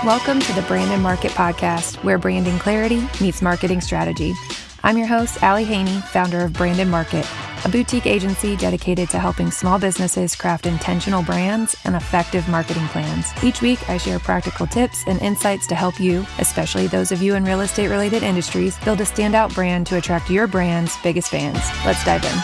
Welcome to the Brand and Market Podcast, where branding clarity meets marketing strategy. I'm your host, Allie Haney, founder of Brand and Market, a boutique agency dedicated to helping small businesses craft intentional brands and effective marketing plans. Each week, I share practical tips and insights to help you, especially those of you in real estate-related industries, build a standout brand to attract your brand's biggest fans. Let's dive in.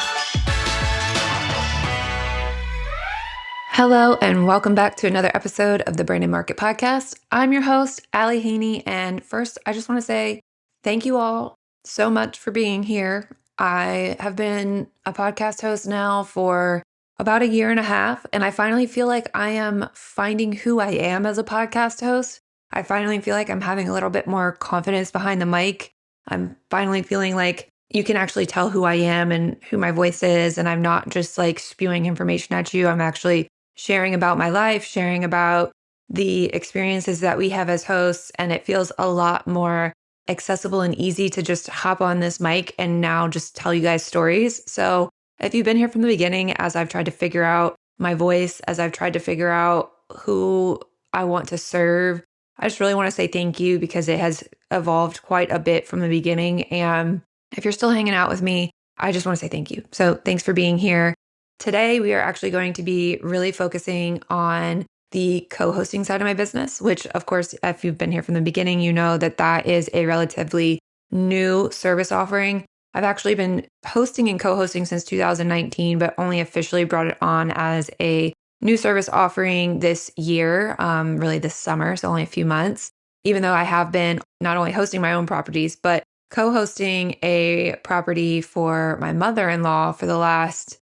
Hello, and welcome back to another episode of the Brand and Market Podcast. I'm your host, Allie Haney, and first, I just want to say thank you all so much for being here. I have been a podcast host now for about a year and a half, and I finally feel like I am finding who I am as a podcast host. I finally feel like I'm having a little bit more confidence behind the mic. I'm finally feeling like you can actually tell who I am and who my voice is, and I'm not just like spewing information at you. I'm actually sharing about my life, sharing about the experiences that we have as hosts, and it feels a lot more accessible and easy to just hop on this mic and now just tell you guys stories. So if you've been here from the beginning, as I've tried to figure out my voice, as I've tried to figure out who I want to serve, I just really want to say thank you because it has evolved quite a bit from the beginning. And if you're still hanging out with me, I just want to say thank you. So thanks for being here. Today, we are actually going to be really focusing on the co-hosting side of my business, which, of course, if you've been here from the beginning, you know that that is a relatively new service offering. I've actually been hosting and co-hosting since 2019, but only officially brought it on as a new service offering this year, really this summer, so only a few months, even though I have been not only hosting my own properties, but co-hosting a property for my mother-in-law for the last,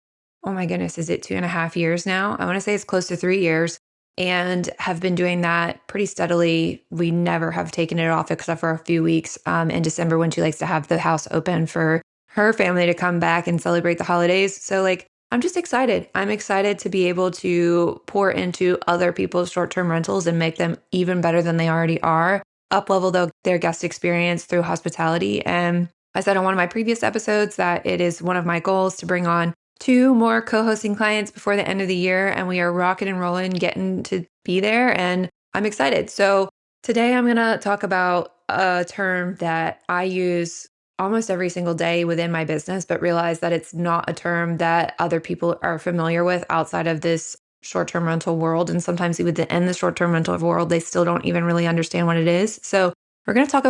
oh my goodness, is it 2.5 years now? I want to say it's close to 3 years, and have been doing that pretty steadily. We never have taken it off except for a few weeks in December when she likes to have the house open for her family to come back and celebrate the holidays. So I'm just excited. I'm excited to be able to pour into other people's short-term rentals and make them even better than they already are, up-level their guest experience through hospitality. And I said on one of my previous episodes that it is one of my goals to bring on 2 more co-hosting clients before the end of the year, and we are rocking and rolling, getting to be there, and I'm excited. So today I'm going to talk about a term that I use almost every single day within my business, but realize that it's not a term that other people are familiar with outside of this short-term rental world. And sometimes within the short-term rental world, they still don't even really understand what it is. So we're going to talk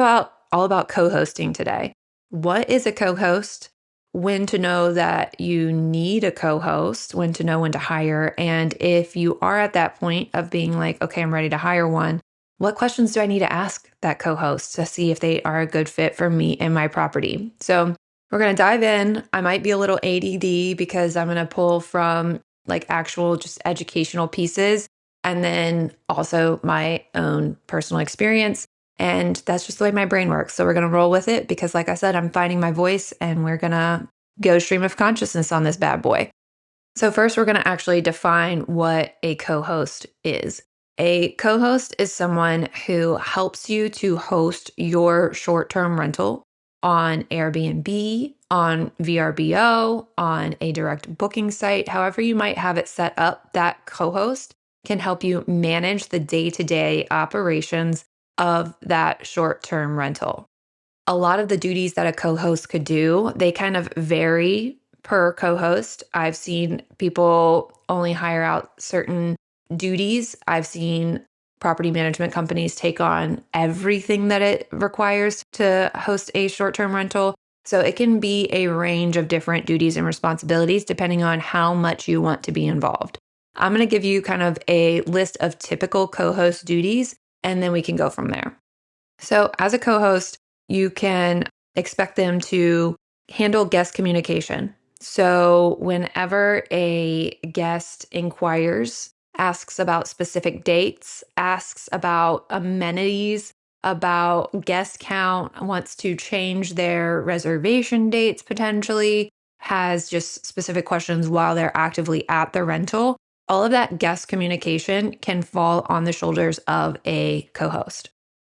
all about co-hosting today. What is a co-host? When to know that you need a co-host, when to know when to hire. And if you are at that point of being like, okay, I'm ready to hire one, what questions do I need to ask that co-host to see if they are a good fit for me and my property? So we're going to dive in. I might be a little ADD because I'm going to pull from actual just educational pieces and then also my own personal experience. And that's just the way my brain works. So we're going to roll with it because, like I said, I'm finding my voice and we're going to go stream of consciousness on this bad boy. So first, we're going to actually define what a co-host is. A co-host is someone who helps you to host your short-term rental on Airbnb, on VRBO, on a direct booking site, however you might have it set up. That co-host can help you manage the day-to-day operations of that short-term rental. A lot of the duties that a co-host could do, they kind of vary per co-host. I've seen people only hire out certain duties. I've seen property management companies take on everything that it requires to host a short-term rental. So it can be a range of different duties and responsibilities depending on how much you want to be involved. I'm going to give you kind of a list of typical co-host duties, and then we can go from there. So as a co-host, you can expect them to handle guest communication. So whenever a guest inquires, asks about specific dates, asks about amenities, about guest count, wants to change their reservation dates potentially, has just specific questions while they're actively at the rental, all of that guest communication can fall on the shoulders of a co-host.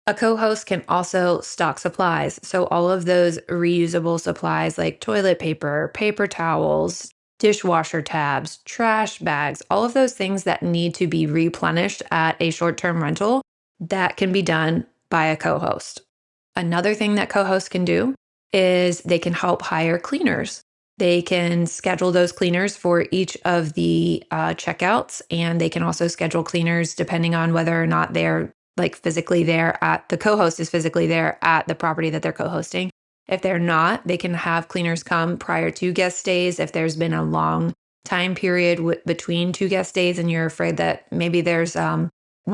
A co-host can also stock supplies. So all of those reusable supplies like toilet paper, paper towels, dishwasher tabs, trash bags, all of those things that need to be replenished at a short-term rental, that can be done by a co-host. Another thing that co-hosts can do is they can help hire cleaners. They can schedule those cleaners for each of the checkouts, and they can also schedule cleaners depending on whether or not they're like physically there at the co-host is physically there at the property that they're co-hosting. If they're not, they can have cleaners come prior to guest stays if there's been a long time period between two guest stays and you're afraid that maybe there's one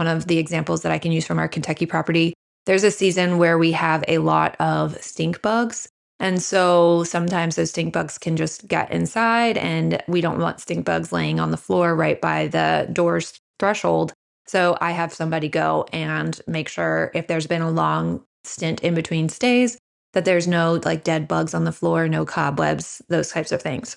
of the examples that I can use from our Kentucky property. There's a season where we have a lot of stink bugs. And so sometimes those stink bugs can just get inside, and we don't want stink bugs laying on the floor right by the door's threshold. So I have somebody go and make sure if there's been a long stint in between stays, that there's no like dead bugs on the floor, no cobwebs, those types of things.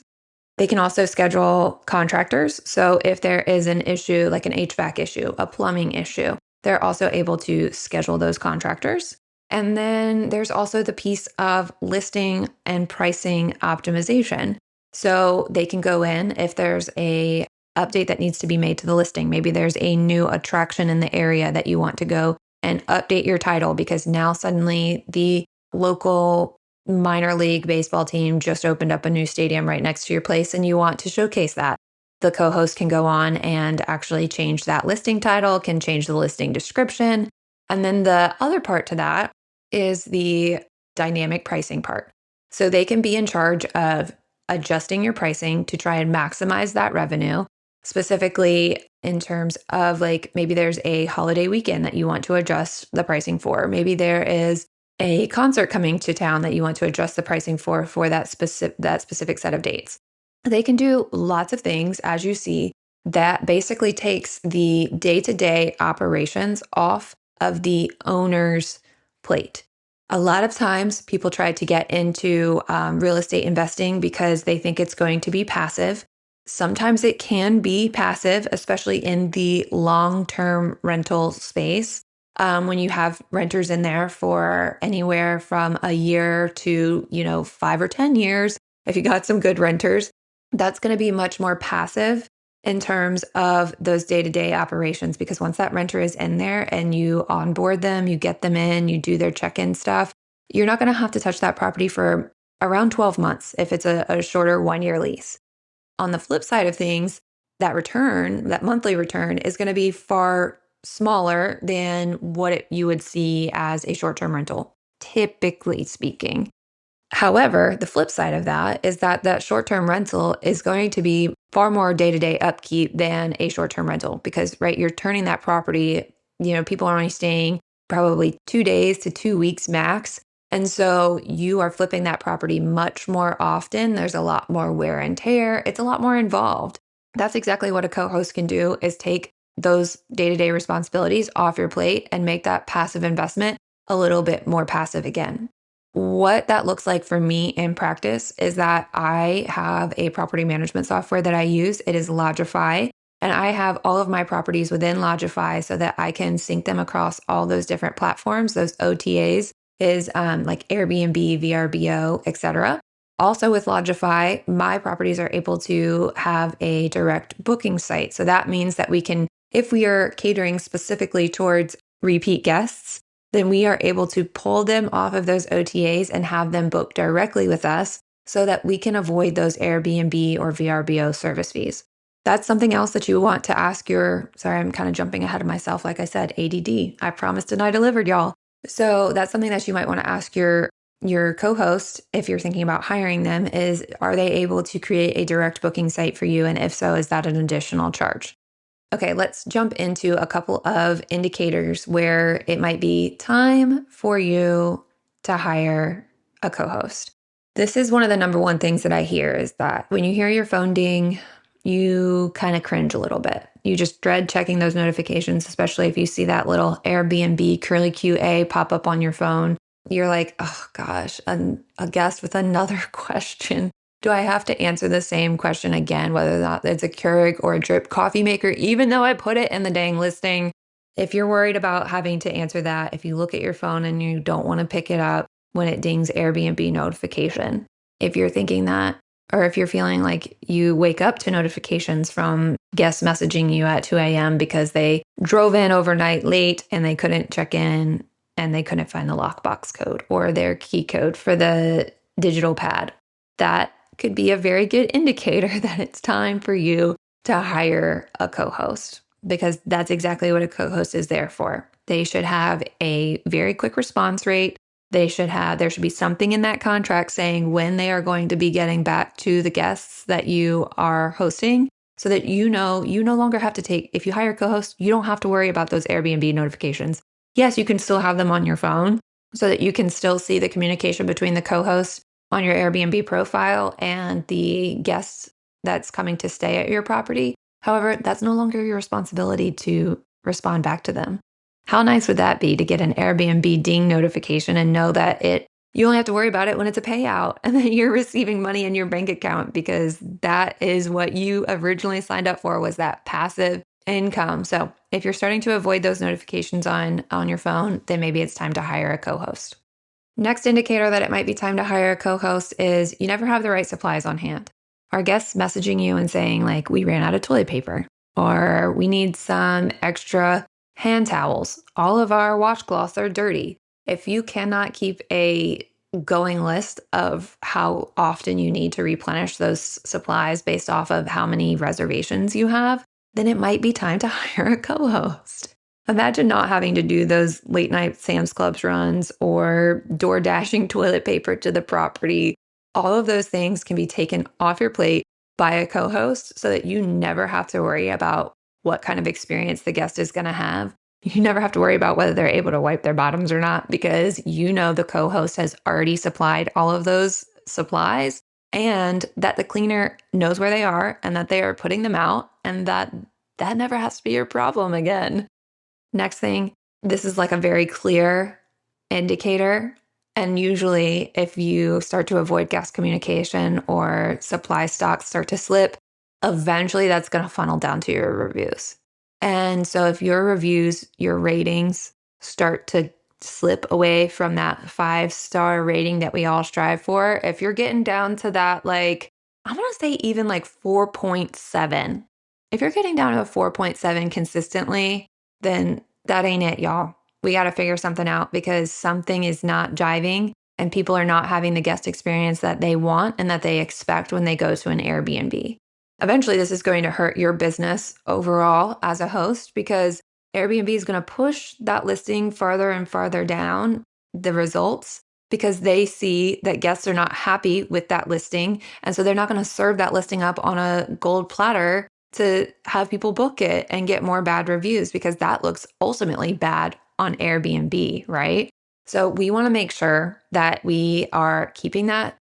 They can also schedule contractors. So if there is an issue, like an HVAC issue, a plumbing issue, they're also able to schedule those contractors. And then there's also the piece of listing and pricing optimization. So they can go in if there's a update that needs to be made to the listing. Maybe there's a new attraction in the area that you want to go and update your title because now suddenly the local minor league baseball team just opened up a new stadium right next to your place and you want to showcase that. The co-host can go on and actually change that listing title, can change the listing description. And then the other part to that is the dynamic pricing part. So they can be in charge of adjusting your pricing to try and maximize that revenue, specifically in terms of like maybe there's a holiday weekend that you want to adjust the pricing for. Maybe there is a concert coming to town that you want to adjust the pricing for that specific set of dates. They can do lots of things, as you see, that basically takes the day-to-day operations off of the owner's plate. A lot of times people try to get into real estate investing because they think it's going to be passive. Sometimes it can be passive, especially in the long-term rental space. When you have renters in there for anywhere from a year to, 5 or 10 years, if you got some good renters, that's going to be much more passive in terms of those day-to-day operations, because once that renter is in there and you onboard them, you get them in, you do their check-in stuff, you're not going to have to touch that property for around 12 months if it's a shorter 1-year lease. On the flip side of things, that return, that monthly return is going to be far smaller than what you would see as a short-term rental, typically speaking. However, the flip side of that is that short-term rental is going to be far more day-to-day upkeep than a short-term rental because, right, you're turning that property, people are only staying probably 2 days to 2 weeks max. And so you are flipping that property much more often. There's a lot more wear and tear. It's a lot more involved. That's exactly what a co-host can do, is take those day-to-day responsibilities off your plate and make that passive investment a little bit more passive again. What that looks like for me in practice is that I have a property management software that I use. It is Lodgify, and I have all of my properties within Lodgify so that I can sync them across all those different platforms. Those OTAs is like Airbnb, VRBO, etc. Also with Lodgify, my properties are able to have a direct booking site. So that means that we can, if we are catering specifically towards repeat guests, then we are able to pull them off of those OTAs and have them book directly with us so that we can avoid those Airbnb or VRBO service fees. That's something else that you want to ask sorry, I'm kind of jumping ahead of myself. Like I said, ADD, I promised and I delivered, y'all. So that's something that you might want to ask your co-host if you're thinking about hiring them is, are they able to create a direct booking site for you? And if so, is that an additional charge? Okay, let's jump into a couple of indicators where it might be time for you to hire a co-host. This is one of the number one things that I hear is that when you hear your phone ding, you kind of cringe a little bit. You just dread checking those notifications, especially if you see that little Airbnb curly QA pop up on your phone. You're like, oh gosh, a guest with another question. Do I have to answer the same question again, whether or not it's a Keurig or a drip coffee maker, even though I put it in the dang listing? If you're worried about having to answer that, if you look at your phone and you don't want to pick it up when it dings Airbnb notification, if you're thinking that, Or if you're feeling like you wake up to notifications from guests messaging you at 2 a.m. because they drove in overnight late and they couldn't check in and they couldn't find the lockbox code or their key code for the digital pad, that could be a very good indicator that it's time for you to hire a co-host, because that's exactly what a co-host is there for. They should have a very quick response rate. There should be something in that contract saying when they are going to be getting back to the guests that you are hosting, so that you no longer have to take, if you hire a co-host, you don't have to worry about those Airbnb notifications. Yes, you can still have them on your phone so that you can still see the communication between the co-host on your Airbnb profile and the guests that's coming to stay at your property. However, that's no longer your responsibility to respond back to them. How nice would that be to get an Airbnb ding notification and know that you only have to worry about it when it's a payout and then you're receiving money in your bank account, because that is what you originally signed up for, was that passive income. So if you're starting to avoid those notifications on your phone, then maybe it's time to hire a co-host. Next indicator that it might be time to hire a co-host is you never have the right supplies on hand. Are guests messaging you and saying like, we ran out of toilet paper, or we need some extra hand towels, all of our washcloths are dirty? If you cannot keep a going list of how often you need to replenish those supplies based off of how many reservations you have, then it might be time to hire a co-host. Imagine not having to do those late night Sam's Clubs runs or door dashing toilet paper to the property. All of those things can be taken off your plate by a co-host so that you never have to worry about what kind of experience the guest is going to have. You never have to worry about whether they're able to wipe their bottoms or not, because the co-host has already supplied all of those supplies, and that the cleaner knows where they are and that they are putting them out, and that never has to be your problem again. Next thing, this is like a very clear indicator. And usually if you start to avoid guest communication or supply stocks start to slip, eventually that's going to funnel down to your reviews. And so if your reviews, your ratings start to slip away from that 5-star rating that we all strive for, if you're getting down to that, like, I'm going to say even like 4.7, if you're getting down to a 4.7 consistently, then that ain't it, y'all. We got to figure something out, because something is not jiving and people are not having the guest experience that they want and that they expect when they go to an Airbnb. Eventually, this is going to hurt your business overall as a host, because Airbnb is going to push that listing farther and farther down the results, because they see that guests are not happy with that listing. And so they're not going to serve that listing up on a gold platter to have people book it and get more bad reviews, because that looks ultimately bad on Airbnb, right? So we want to make sure that we are keeping that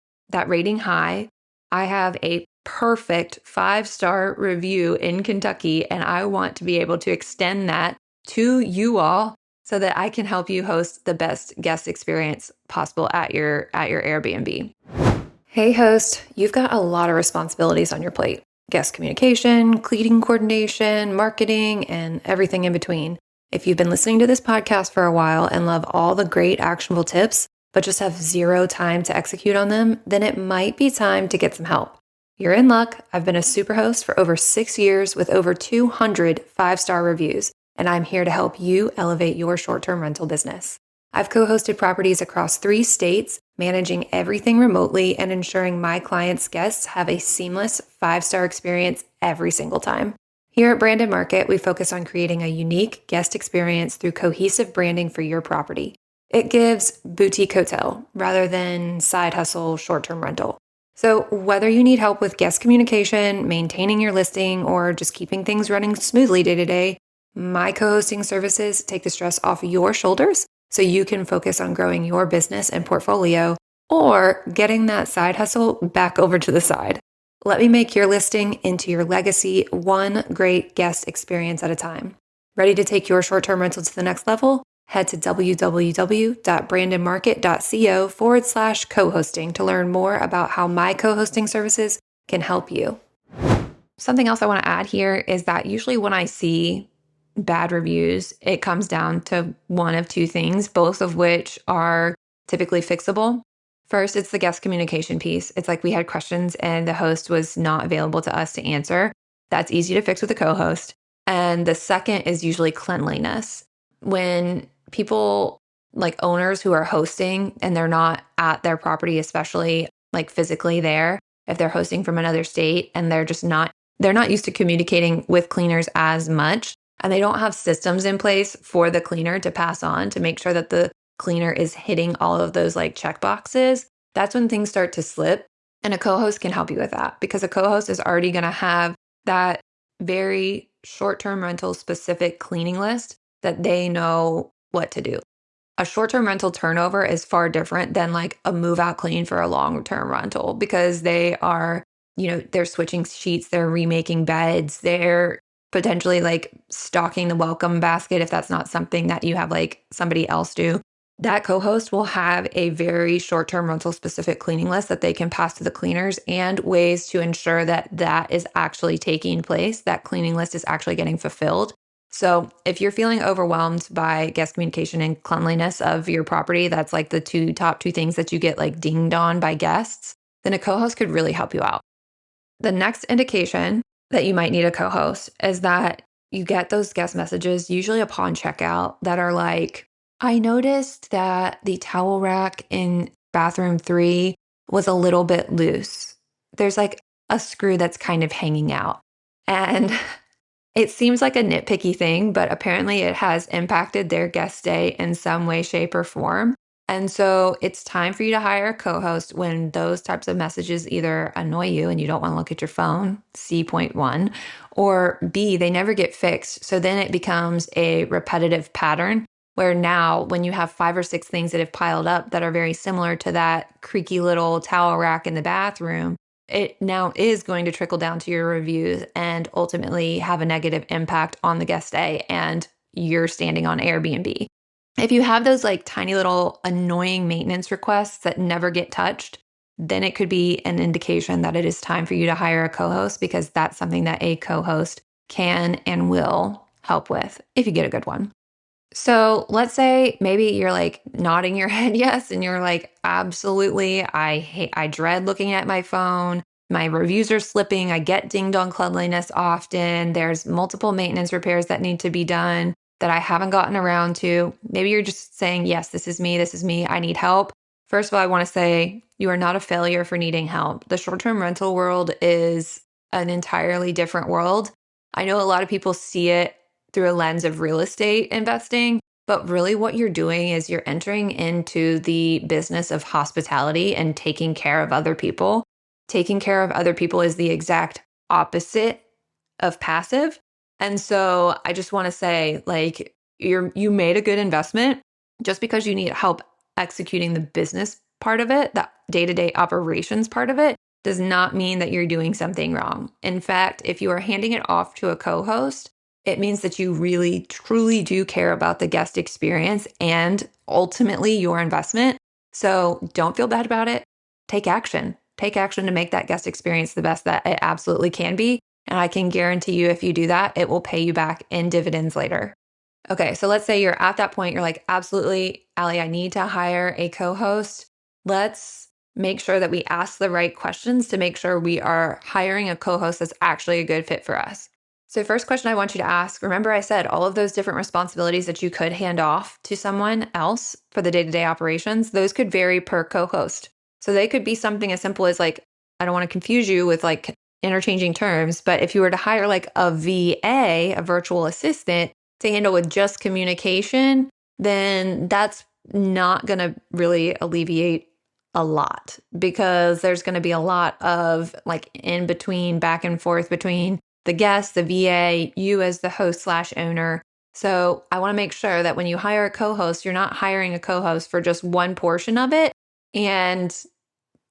rating high. I have a perfect 5-star review in Kentucky, and I want to be able to extend that to you all so that I can help you host the best guest experience possible at your Airbnb. Hey host, you've got a lot of responsibilities on your plate. Guest communication, cleaning coordination, marketing, and everything in between. If you've been listening to this podcast for a while and love all the great actionable tips, but just have zero time to execute on them, then it might be time to get some help. You're in luck. I've been a superhost for over 6 years with over 200 5-star reviews, and I'm here to help you elevate your short-term rental business. I've co-hosted properties across 3 states, managing everything remotely and ensuring my clients' guests have a seamless 5-star experience every single time. Here at Branded Market, we focus on creating a unique guest experience through cohesive branding for your property. It gives boutique hotel rather than side hustle short-term rental. So whether you need help with guest communication, maintaining your listing, or just keeping things running smoothly day to day, my co-hosting services take the stress off your shoulders so you can focus on growing your business and portfolio, or getting that side hustle back over to the side. Let me make your listing into your legacy, one great guest experience at a time. Ready to take your short-term rental to the next level? Head to www.brandonmarket.co/co-hosting to learn more about how my co-hosting services can help you. Something else I want to add here is that usually when I see bad reviews, it comes down to one of two things, both of which are typically fixable. First, it's the guest communication piece. It's like we had questions and the host was not available to us to answer. That's easy to fix with a co-host. And the second is usually cleanliness. When people, like owners who are hosting and they're not at their property, especially like physically there, if they're hosting from another state and they're not used to communicating with cleaners as much, and they don't have systems in place for the cleaner to pass on to make sure that the cleaner is hitting all of those like check boxes, that's when things start to slip. And a co-host can help you with that because a co-host is already going to have that very short-term rental specific cleaning list that they know what to do. A short-term rental turnover is far different than like a move out clean for a long-term rental because they are, they're switching sheets, they're remaking beds, they're potentially like stocking the welcome basket if that's not something that you have like somebody else do. That co-host will have a very short-term rental specific cleaning list that they can pass to the cleaners and ways to ensure that that is actually taking place, that cleaning list is actually getting fulfilled. So if you're feeling overwhelmed by guest communication and cleanliness of your property, that's like the top two things that you get like dinged on by guests, then a co-host could really help you out. The next indication that you might need a co-host is that you get those guest messages, usually upon checkout, that are like, I noticed that the towel rack in bathroom 3 was a little bit loose. There's like a screw that's kind of hanging out. And it seems like a nitpicky thing, but apparently it has impacted their guest stay in some way, shape, or form. And so it's time for you to hire a co-host when those types of messages either annoy you and you don't want to look at your phone, C point one, or B, they never get fixed. So then it becomes a repetitive pattern where now when you have 5 or 6 things that have piled up that are very similar to that creaky little towel rack in the bathroom, it now is going to trickle down to your reviews and ultimately have a negative impact on the guest stay and your standing on Airbnb. If you have those like tiny little annoying maintenance requests that never get touched, then it could be an indication that it is time for you to hire a co-host because that's something that a co-host can and will help with if you get a good one. So let's say maybe you're like nodding your head yes, and you're like, absolutely, I dread looking at my phone. My reviews are slipping. I get dinged on cleanliness often. There's multiple maintenance repairs that need to be done that I haven't gotten around to. Maybe you're just saying, yes, this is me, I need help. First of all, I want to say you are not a failure for needing help. The short-term rental world is an entirely different world. I know a lot of people see it through a lens of real estate investing, but really what you're doing is you're entering into the business of hospitality and taking care of other people. Taking care of other people is the exact opposite of passive. And so I just want to say, like, you made a good investment. Just because you need help executing the business part of it, the day-to-day operations part of it, does not mean that you're doing something wrong. In fact, if you are handing it off to a co-host, it means that you really, truly do care about the guest experience and ultimately your investment. So don't feel bad about it. Take action. Take action to make that guest experience the best that it absolutely can be. And I can guarantee you, if you do that, it will pay you back in dividends later. Okay, so let's say you're at that point, you're like, absolutely, Allie, I need to hire a co-host. Let's make sure that we ask the right questions to make sure we are hiring a co-host that's actually a good fit for us. So first question I want you to ask, remember I said all of those different responsibilities that you could hand off to someone else for the day-to-day operations, those could vary per co-host. So they could be something as simple as like, I don't want to confuse you with like interchanging terms, but if you were to hire like a VA, a virtual assistant, to handle with just communication, then that's not going to really alleviate a lot because there's going to be a lot of like in between, back and forth between the guest, the VA, you as the host / owner. So I want to make sure that when you hire a co-host, you're not hiring a co-host for just one portion of it and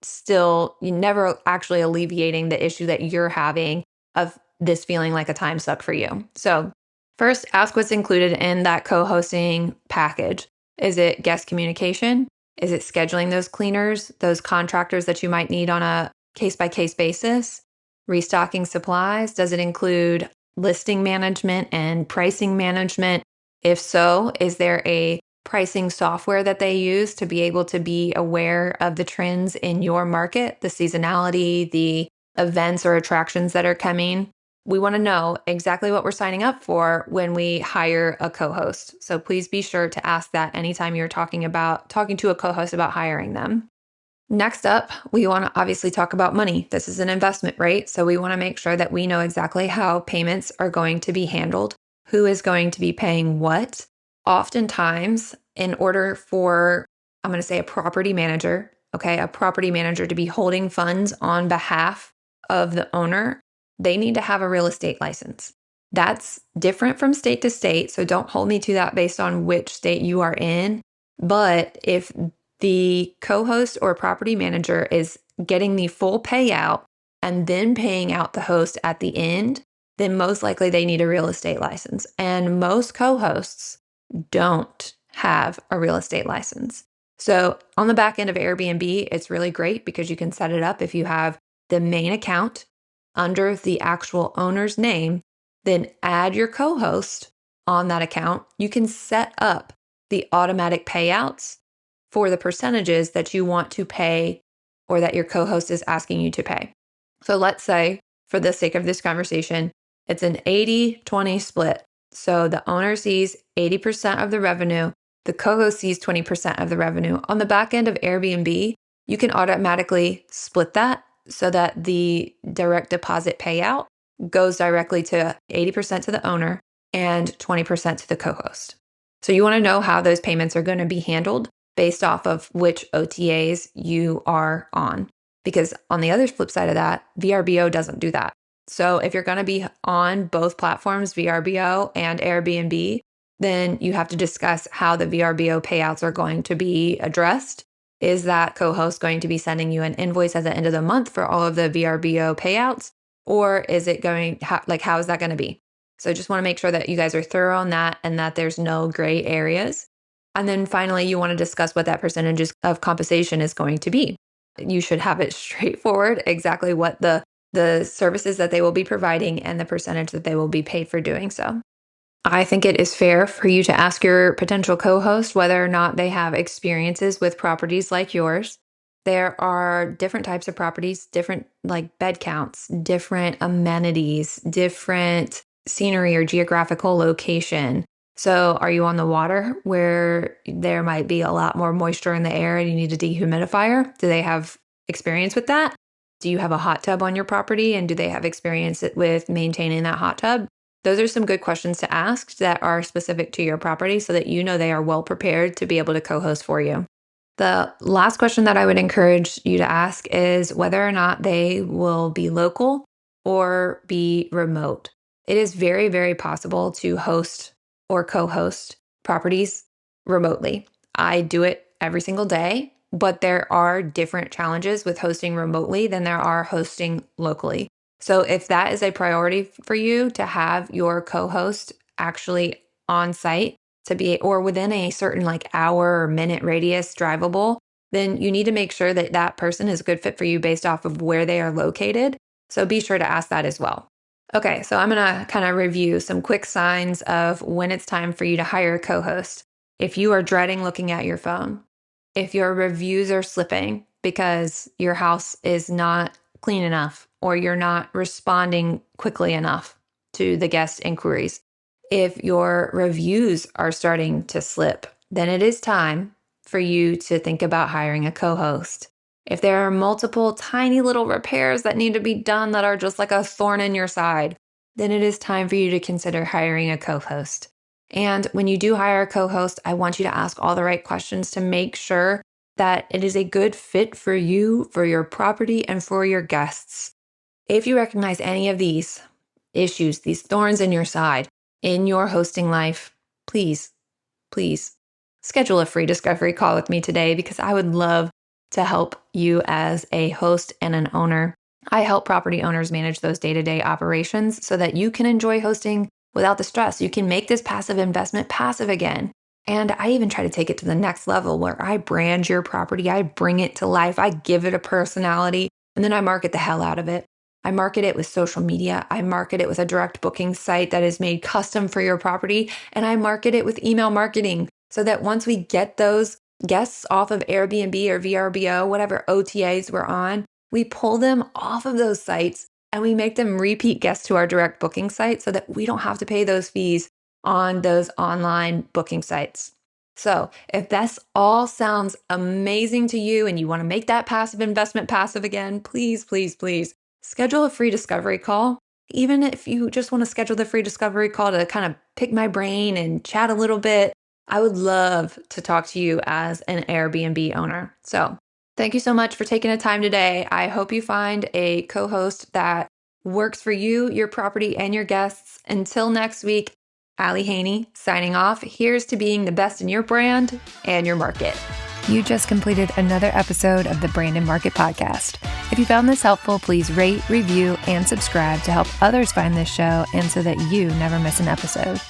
still you never actually alleviating the issue that you're having of this feeling like a time suck for you. So first, ask what's included in that co-hosting package. Is it guest communication? Is it scheduling those cleaners, those contractors that you might need on a case-by-case basis? Restocking supplies? Does it include listing management and pricing management? If so, is there a pricing software that they use to be able to be aware of the trends in your market, the seasonality, the events or attractions that are coming. We want to know exactly what we're signing up for when we hire a co-host. So please be sure to ask that anytime you're talking to a co-host about hiring them. Next up, we want to obviously talk about money. This is an investment, right? So we want to make sure that we know exactly how payments are going to be handled, who is going to be paying what. Oftentimes, in order for, I'm going to say a property manager, a property manager to be holding funds on behalf of the owner, they need to have a real estate license. That's different from state to state, so don't hold me to that based on which state you are in. But if the co-host or property manager is getting the full payout and then paying out the host at the end, then most likely they need a real estate license. And most co-hosts don't have a real estate license. So on the back end of Airbnb, it's really great because you can set it up if you have the main account under the actual owner's name, then add your co-host on that account. You can set up the automatic payouts for the percentages that you want to pay or that your co-host is asking you to pay. So let's say, for the sake of this conversation, it's an 80-20 split. So the owner sees 80% of the revenue, the co-host sees 20% of the revenue. On the back end of Airbnb, you can automatically split that so that the direct deposit payout goes directly to 80% to the owner and 20% to the co-host. So you want to know how those payments are going to be handled based off of which OTAs you are on. Because on the other flip side of that, VRBO doesn't do that. So if you're going to be on both platforms, VRBO and Airbnb, then you have to discuss how the VRBO payouts are going to be addressed. Is that co-host going to be sending you an invoice at the end of the month for all of the VRBO payouts? Or is it how is that going to be? So just want to make sure that you guys are thorough on that and that there's no gray areas. And then finally, you want to discuss what that percentage of compensation is going to be. You should have it straightforward, exactly what the services that they will be providing and the percentage that they will be paid for doing so. I think it is fair for you to ask your potential co-host whether or not they have experiences with properties like yours. There are different types of properties, different like bed counts, different amenities, different scenery or geographical location. So are you on the water where there might be a lot more moisture in the air and you need a dehumidifier? Do they have experience with that? Do you have a hot tub on your property and do they have experience with maintaining that hot tub? Those are some good questions to ask that are specific to your property so that you know they are well prepared to be able to co-host for you. The last question that I would encourage you to ask is whether or not they will be local or be remote. It is very, very possible to host or co-host properties remotely. I do it every single day, but there are different challenges with hosting remotely than there are hosting locally. So if that is a priority for you to have your co-host actually on site to be, or within a certain hour or minute radius drivable, then you need to make sure that that person is a good fit for you based off of where they are located. So be sure to ask that as well. Okay, so I'm going to kind of review some quick signs of when it's time for you to hire a co-host. If you are dreading looking at your phone, if your reviews are slipping because your house is not clean enough or you're not responding quickly enough to the guest inquiries, if your reviews are starting to slip, then it is time for you to think about hiring a co-host. If there are multiple tiny little repairs that need to be done that are just like a thorn in your side, then it is time for you to consider hiring a co-host. And when you do hire a co-host, I want you to ask all the right questions to make sure that it is a good fit for you, for your property, and for your guests. If you recognize any of these issues, these thorns in your side, in your hosting life, please schedule a free discovery call with me today because I would love to help you as a host and an owner. I help property owners manage those day-to-day operations so that you can enjoy hosting without the stress. You can make this passive investment passive again. And I even try to take it to the next level where I brand your property, I bring it to life, I give it a personality, and then I market the hell out of it. I market it with social media. I market it with a direct booking site that is made custom for your property. And I market it with email marketing so that once we get those guests off of Airbnb or VRBO, whatever OTAs we're on, we pull them off of those sites and we make them repeat guests to our direct booking site so that we don't have to pay those fees on those online booking sites. So if this all sounds amazing to you and you want to make that passive investment passive again, please, please, please schedule a free discovery call. Even if you just want to schedule the free discovery call to kind of pick my brain and chat a little bit, I would love to talk to you as an Airbnb owner. So thank you so much for taking the time today. I hope you find a co-host that works for you, your property, and your guests. Until next week, Allie Haney signing off. Here's to being the best in your brand and your market. You just completed another episode of the Brand Market Podcast. If you found this helpful, please rate, review, and subscribe to help others find this show and so that you never miss an episode.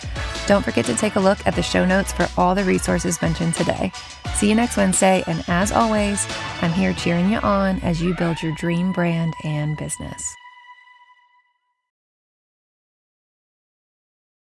Don't forget to take a look at the show notes for all the resources mentioned today. See you next Wednesday, and as always, I'm here cheering you on as you build your dream brand and business.